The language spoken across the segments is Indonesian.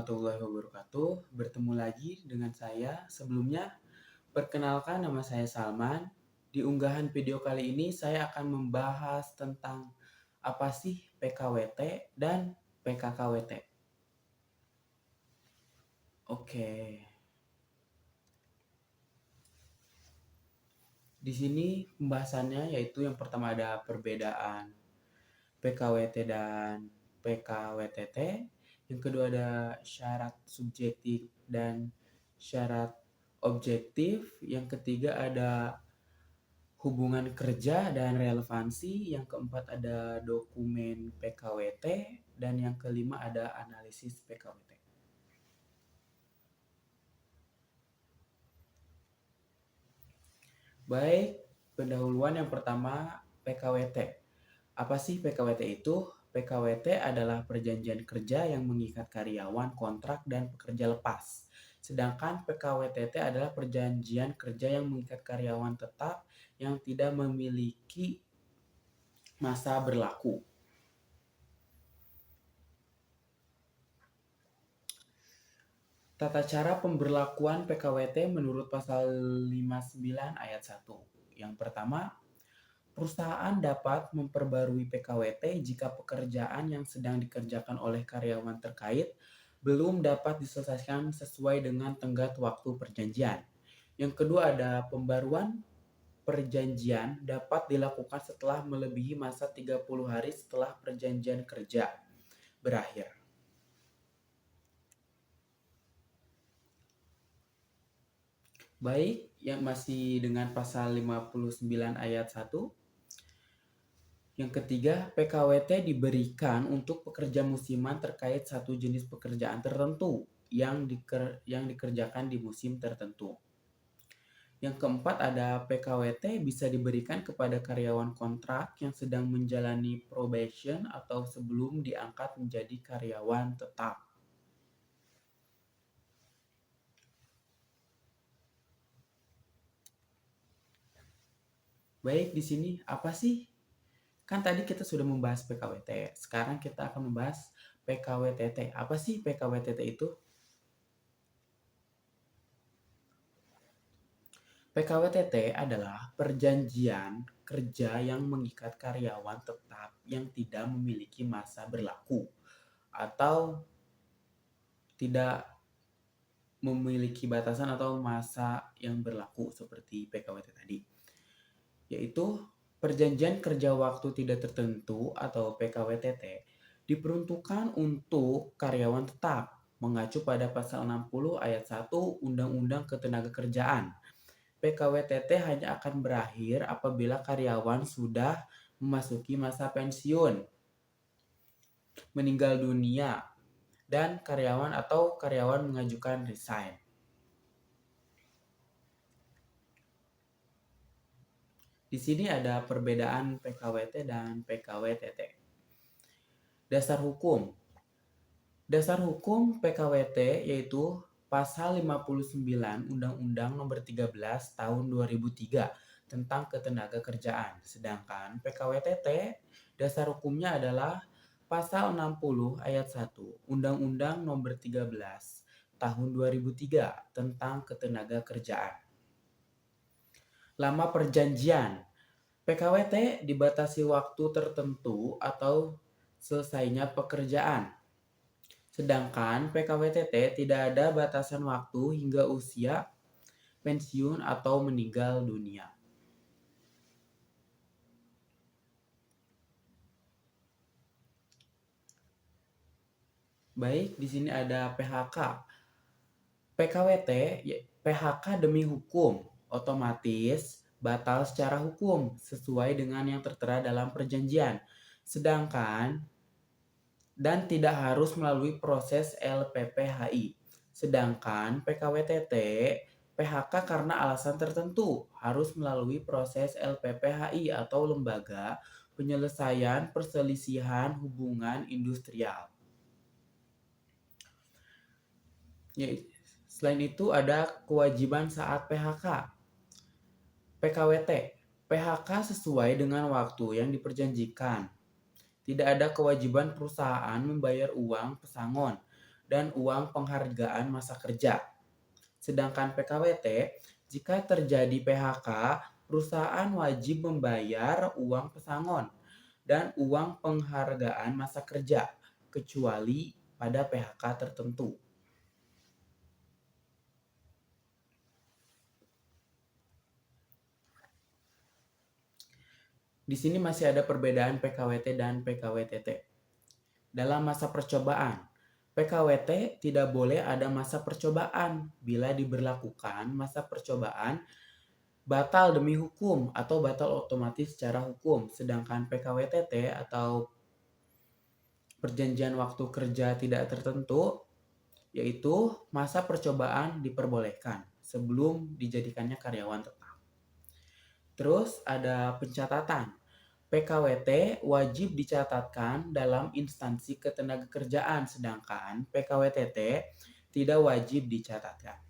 warahmatullahi wabarakatuh. Bertemu lagi dengan saya. Sebelumnya, perkenalkan nama saya Salman. Di unggahan video kali ini saya akan membahas tentang apa sih PKWT dan PKKWT. Oke. Di sini pembahasannya yaitu yang pertama ada perbedaan PKWT dan PKWTT. Yang kedua ada syarat subjektif dan syarat objektif. Yang ketiga ada hubungan kerja dan relevansi. Yang keempat ada dokumen PKWT. Dan yang kelima ada analisis PKWT. Baik, pendahuluan yang pertama PKWT. Apa sih PKWT itu? PKWT adalah perjanjian kerja yang mengikat karyawan, kontrak, dan pekerja lepas. Sedangkan PKWTT adalah perjanjian kerja yang mengikat karyawan tetap yang tidak memiliki masa berlaku. Tata cara pemberlakuan PKWT menurut pasal 59 ayat 1. Yang pertama, perusahaan dapat memperbarui PKWT jika pekerjaan yang sedang dikerjakan oleh karyawan terkait belum dapat diselesaikan sesuai dengan tenggat waktu perjanjian. Yang kedua ada pembaruan perjanjian dapat dilakukan setelah melebihi masa 30 hari setelah perjanjian kerja berakhir. Baik, yang masih dengan pasal 59 ayat 1. Yang ketiga, PKWT diberikan untuk pekerja musiman terkait satu jenis pekerjaan tertentu yang dikerjakan di musim tertentu. Yang keempat ada PKWT bisa diberikan kepada karyawan kontrak yang sedang menjalani probation atau sebelum diangkat menjadi karyawan tetap. Baik, di sini apa sih? Kan tadi kita sudah membahas PKWT. Sekarang kita akan membahas PKWTT. Apa sih PKWTT itu? PKWTT adalah perjanjian kerja yang mengikat karyawan tetap yang tidak memiliki masa berlaku atau tidak memiliki batasan atau masa yang berlaku seperti PKWT tadi. Yaitu perjanjian kerja waktu tidak tertentu atau PKWTT diperuntukkan untuk karyawan tetap mengacu pada pasal 60 ayat 1 Undang-Undang Ketenagakerjaan. PKWTT hanya akan berakhir apabila karyawan sudah memasuki masa pensiun, meninggal dunia, dan karyawan mengajukan resign. Di sini ada perbedaan PKWT dan PKWTT. Dasar hukum. Dasar hukum PKWT yaitu Pasal 59 Undang-Undang Nomor 13 Tahun 2003 tentang Ketenagakerjaan. Sedangkan PKWTT dasar hukumnya adalah Pasal 60 ayat 1 Undang-Undang Nomor 13 Tahun 2003 tentang Ketenagakerjaan. Lama perjanjian. PKWT dibatasi waktu tertentu atau selesainya pekerjaan. Sedangkan PKWTT tidak ada batasan waktu hingga usia pensiun atau meninggal dunia. Baik, di sini ada PHK. PKWT, PHK demi hukum, otomatis batal secara hukum sesuai dengan yang tertera dalam perjanjian. Sedangkan dan tidak harus melalui proses LPPHI. Sedangkan PKWTT, PHK karena alasan tertentu harus melalui proses LPPHI atau Lembaga Penyelesaian Perselisihan Hubungan Industrial. Selain itu ada kewajiban saat PHK. PKWT, PHK sesuai dengan waktu yang diperjanjikan. Tidak ada kewajiban perusahaan membayar uang pesangon dan uang penghargaan masa kerja. Sedangkan PKWT, jika terjadi PHK, perusahaan wajib membayar uang pesangon dan uang penghargaan masa kerja, kecuali pada PHK tertentu. Di sini masih ada perbedaan PKWT dan PKWTT. Dalam masa percobaan, PKWT tidak boleh ada masa percobaan. Bila diberlakukan masa percobaan, batal demi hukum atau batal otomatis secara hukum. Sedangkan PKWTT atau perjanjian waktu kerja tidak tertentu, yaitu masa percobaan diperbolehkan sebelum dijadikannya karyawan tetap. Terus ada pencatatan. PKWT wajib dicatatkan dalam instansi ketenagakerjaan, sedangkan PKWTT tidak wajib dicatatkan.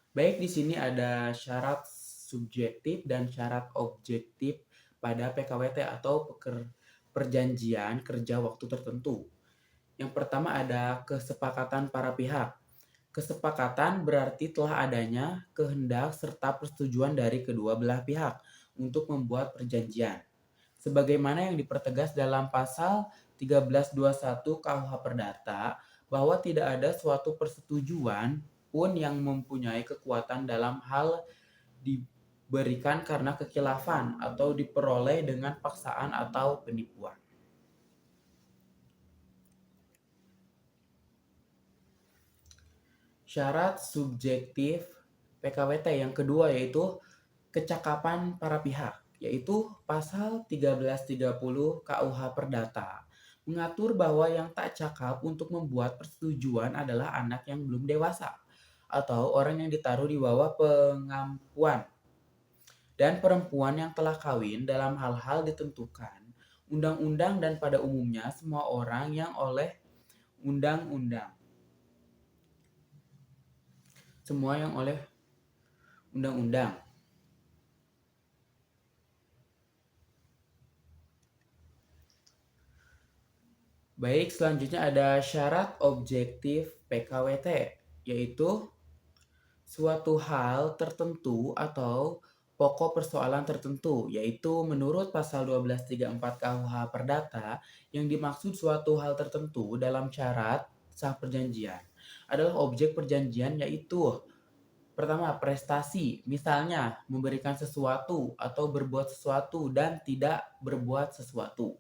Baik, di sini ada syarat subjektif dan syarat objektif pada PKWT atau perjanjian kerja waktu tertentu. Yang pertama ada kesepakatan para pihak. Kesepakatan berarti telah adanya kehendak serta persetujuan dari kedua belah pihak untuk membuat perjanjian. Sebagaimana yang dipertegas dalam pasal 1321 KUH Perdata bahwa tidak ada suatu persetujuan pun yang mempunyai kekuatan dalam hal diberikan karena kekhilafan atau diperoleh dengan paksaan atau penipuan. Syarat subjektif PKWT yang kedua yaitu kecakapan para pihak, yaitu pasal 1330 KUH Perdata mengatur bahwa yang tak cakap untuk membuat persetujuan adalah anak yang belum dewasa atau orang yang ditaruh di bawah pengampuan dan perempuan yang telah kawin dalam hal-hal ditentukan undang-undang dan pada umumnya semua orang yang oleh undang-undang. Semua yang oleh undang-undang. Baik, selanjutnya ada syarat objektif PKWT, yaitu suatu hal tertentu atau pokok persoalan tertentu, yaitu menurut pasal 1234 KUH Perdata yang dimaksud suatu hal tertentu dalam syarat sah perjanjian adalah objek perjanjian, yaitu pertama, prestasi, misalnya memberikan sesuatu atau berbuat sesuatu dan tidak berbuat sesuatu.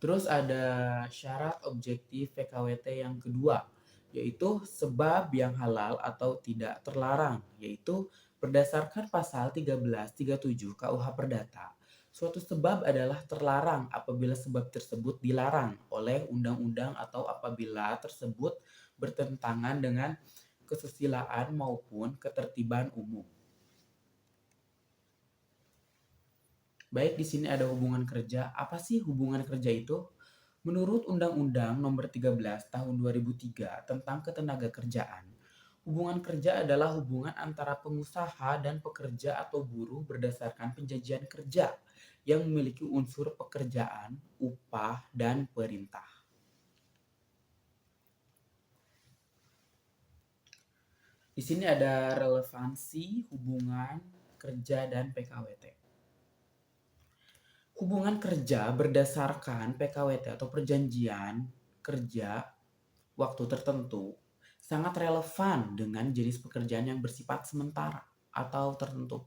Terus ada syarat objektif PKWT yang kedua, yaitu sebab yang halal atau tidak terlarang, yaitu berdasarkan pasal 1337 KUH Perdata. Suatu sebab adalah terlarang apabila sebab tersebut dilarang oleh undang-undang atau apabila tersebut bertentangan dengan kesusilaan maupun ketertiban umum. Baik, di sini ada hubungan kerja. Apa sih hubungan kerja itu? Menurut Undang-Undang Nomor 13 Tahun 2003 tentang Ketenagakerjaan, hubungan kerja adalah hubungan antara pengusaha dan pekerja atau buruh berdasarkan perjanjian kerja yang memiliki unsur pekerjaan, upah, dan perintah. Di sini ada relevansi hubungan kerja dan PKWT. Hubungan kerja berdasarkan PKWT atau perjanjian kerja waktu tertentu sangat relevan dengan jenis pekerjaan yang bersifat sementara atau tertentu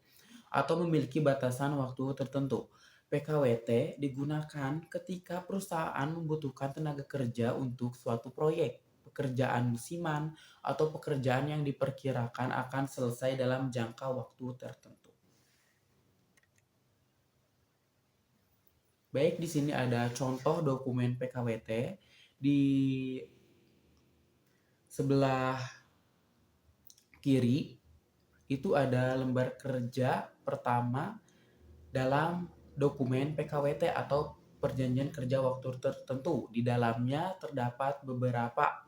atau memiliki batasan waktu tertentu. PKWT digunakan ketika perusahaan membutuhkan tenaga kerja untuk suatu proyek, pekerjaan musiman, atau pekerjaan yang diperkirakan akan selesai dalam jangka waktu tertentu. Baik, di sini ada contoh dokumen PKWT. Di sebelah kiri itu ada lembar kerja pertama dalam dokumen PKWT atau perjanjian kerja waktu tertentu. Di dalamnya terdapat beberapa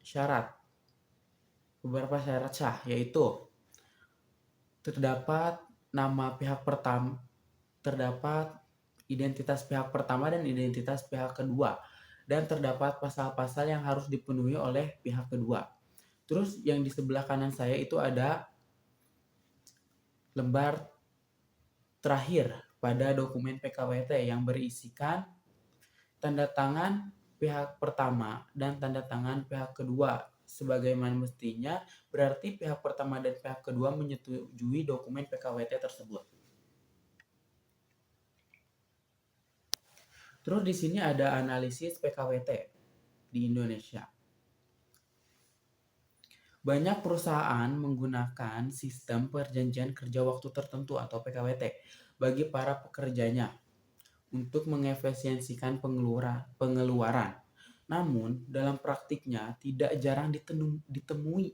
syarat. beberapa syarat sah, yaitu terdapat nama pihak pertama, terdapat identitas pihak pertama dan identitas pihak kedua, dan terdapat pasal-pasal yang harus dipenuhi oleh pihak kedua. Terus yang di sebelah kanan saya itu ada lembar terakhir pada dokumen PKWT yang berisikan tanda tangan pihak pertama dan tanda tangan pihak kedua. Sebagaimana mestinya, berarti pihak pertama dan pihak kedua menyetujui dokumen PKWT tersebut. Terus di sini ada analisis PKWT di Indonesia. Banyak perusahaan menggunakan sistem perjanjian kerja waktu tertentu atau PKWT bagi para pekerjanya untuk mengefisiensikan pengeluaran. Namun, dalam praktiknya tidak jarang ditemui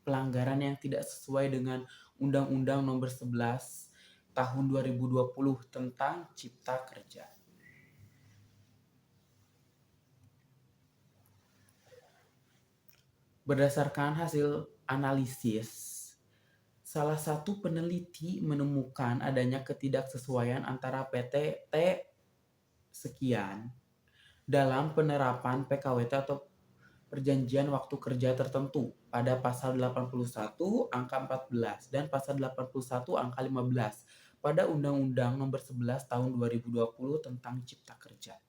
pelanggaran yang tidak sesuai dengan Undang-Undang Nomor 11 Tahun 2020 tentang Cipta Kerja. Berdasarkan hasil analisis, salah satu peneliti menemukan adanya ketidaksesuaian antara PT T sekian dalam penerapan PKWT atau perjanjian waktu kerja tertentu pada pasal 81 angka 14 dan pasal 81 angka 15 pada Undang-Undang Nomor 11 Tahun 2020 tentang Cipta Kerja,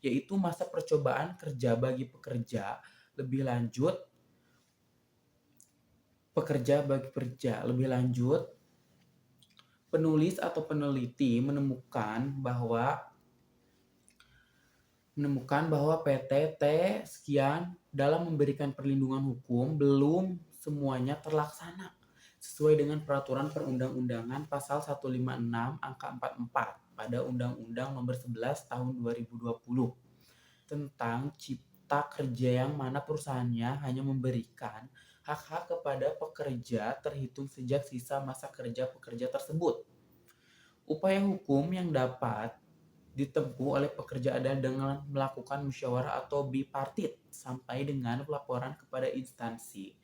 yaitu masa percobaan kerja bagi pekerja lebih lanjut. Penulis atau peneliti menemukan bahwa PT T sekian dalam memberikan perlindungan hukum belum semuanya terlaksana sesuai dengan peraturan perundang-undangan pasal 156 angka 44 pada Undang-Undang Nomor 11 Tahun 2020 tentang Cipta Kerja, yang mana perusahaannya hanya memberikan hak-hak kepada pekerja terhitung sejak sisa masa kerja pekerja tersebut. Upaya hukum yang dapat ditempuh oleh pekerja adalah dengan melakukan musyawarah atau bipartit sampai dengan pelaporan kepada instansi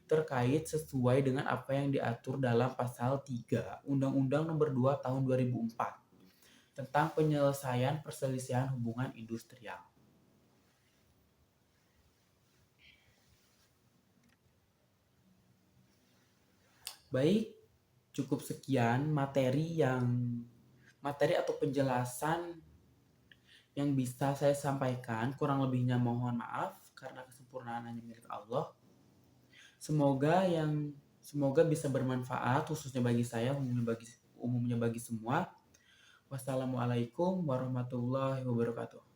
terkait sesuai dengan apa yang diatur dalam pasal 3 Undang-Undang Nomor 2 Tahun 2004 tentang penyelesaian perselisihan hubungan industrial. Baik, cukup sekian materi atau penjelasan yang bisa saya sampaikan. Kurang lebihnya mohon maaf karena kesempurnaan hanya milik Allah. Semoga bisa bermanfaat, khususnya bagi saya, umumnya bagi semua. Wassalamualaikum warahmatullahi wabarakatuh.